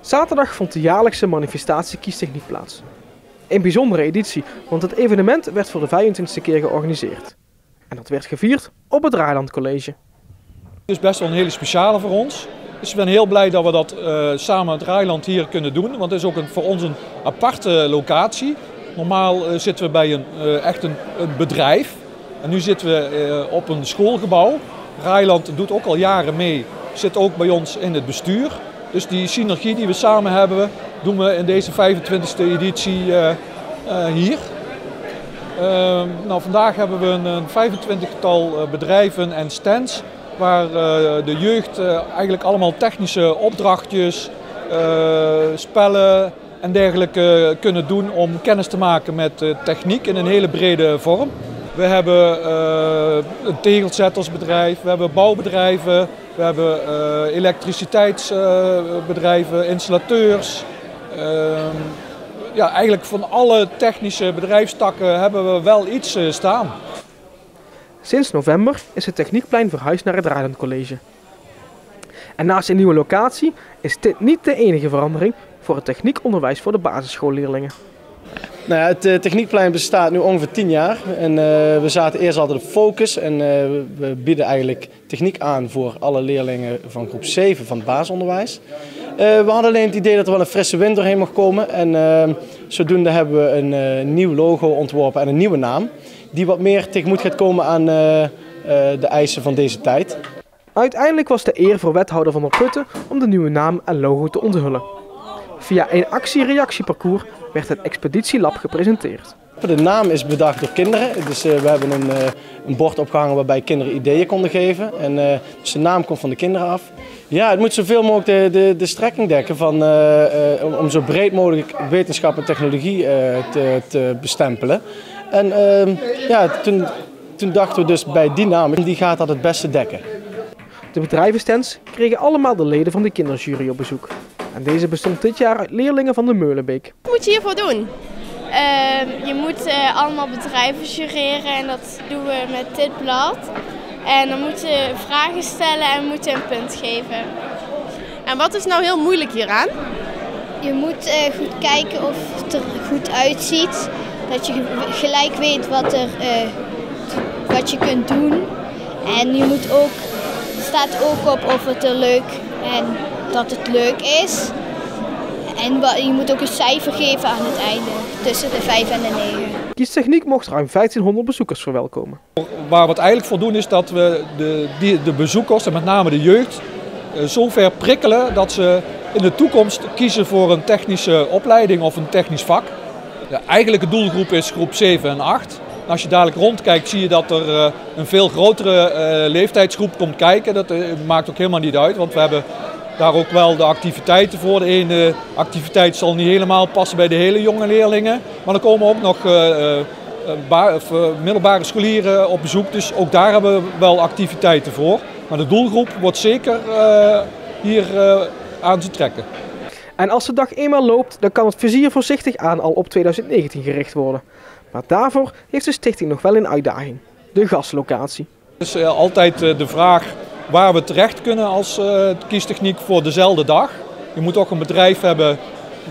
Zaterdag vond de jaarlijkse manifestatie Kiestechniek plaats. Een bijzondere editie, want het evenement werd voor de 25e keer georganiseerd. En dat werd gevierd op het Draailand College. Het is best wel een hele speciale voor ons. Dus ik ben heel blij dat we dat samen met Draailand hier kunnen doen. Want het is ook voor ons een aparte locatie. Normaal zitten we bij echt een bedrijf. En nu zitten we op een schoolgebouw. Draailand doet ook al jaren mee. Zit ook bij ons in het bestuur. Dus die synergie die we samen hebben, doen we in deze 25e editie hier. Vandaag hebben we een 25-tal bedrijven en stands waar de jeugd eigenlijk allemaal technische opdrachtjes, spellen en dergelijke kunnen doen om kennis te maken met techniek in een hele brede vorm. We hebben een tegelzettersbedrijf, we hebben bouwbedrijven, we hebben elektriciteitsbedrijven, installateurs. Eigenlijk van alle technische bedrijfstakken hebben we wel iets staan. Sinds november is het Techniekplein verhuisd naar het Draailand College. En naast een nieuwe locatie is dit niet de enige verandering voor het techniekonderwijs voor de basisschoolleerlingen. Nou ja, het Techniekplein bestaat nu ongeveer 10 jaar en we zaten eerst altijd op focus en we bieden eigenlijk techniek aan voor alle leerlingen van groep 7 van het basisonderwijs. We hadden alleen het idee dat er wel een frisse wind doorheen mocht komen en zodoende hebben we een nieuw logo ontworpen en een nieuwe naam die wat meer tegemoet gaat komen aan de eisen van deze tijd. Uiteindelijk was de eer voor wethouder Van der Putten om de nieuwe naam en logo te onthullen. Via een actie-reactieparcours werd het Expeditielab gepresenteerd. De naam is bedacht door kinderen, dus we hebben een bord opgehangen waarbij kinderen ideeën konden geven. En, dus de naam komt van de kinderen af. Ja, het moet zoveel mogelijk de strekking dekken van, om zo breed mogelijk wetenschap en technologie te bestempelen. En toen dachten we dus bij die naam, die gaat dat het beste dekken. De bedrijvenstands kregen allemaal de leden van de kinderjury op bezoek. En deze bestond dit jaar uit leerlingen van de Meulenbeek. Wat moet je hiervoor doen? Je moet allemaal bedrijven jureren en dat doen we met dit blad. En dan moeten we vragen stellen en moeten een punt geven. En wat is nou heel moeilijk hieraan? Je moet goed kijken of het er goed uitziet. Dat je gelijk weet wat je kunt doen. En je moet ook, er staat ook op of het er leuk en dat het leuk is. En je moet ook een cijfer geven aan het einde, tussen de 5 en de 9. Kiestechniek mocht ruim 1500 bezoekers verwelkomen. Waar we het eigenlijk voor doen is dat we de bezoekers, en met name de jeugd, zover prikkelen dat ze in de toekomst kiezen voor een technische opleiding of een technisch vak. De eigenlijke doelgroep is groep 7 en 8. En als je dadelijk rondkijkt zie je dat er een veel grotere leeftijdsgroep komt kijken. Dat maakt ook helemaal niet uit, want we hebben daar ook wel de activiteiten voor. De ene activiteit zal niet helemaal passen bij de hele jonge leerlingen. Maar er komen ook nog middelbare scholieren op bezoek. Dus ook daar hebben we wel activiteiten voor. Maar de doelgroep wordt zeker hier aan te trekken. En als de dag eenmaal loopt, dan kan het vizier voorzichtig aan al op 2019 gericht worden. Maar daarvoor heeft de stichting nog wel een uitdaging. De gaslocatie. Het is altijd de vraag waar we terecht kunnen als kiestechniek voor dezelfde dag. Je moet ook een bedrijf hebben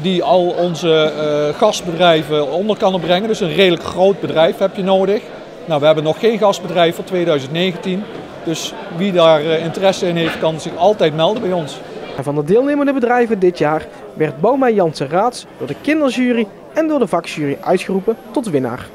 die al onze gasbedrijven onder kan brengen. Dus een redelijk groot bedrijf heb je nodig. Nou, we hebben nog geen gasbedrijf voor 2019. Dus wie daar interesse in heeft, kan zich altijd melden bij ons. En van de deelnemende bedrijven dit jaar werd Bouma Jansen Raads door de kinderjury en door de vakjury uitgeroepen tot winnaar.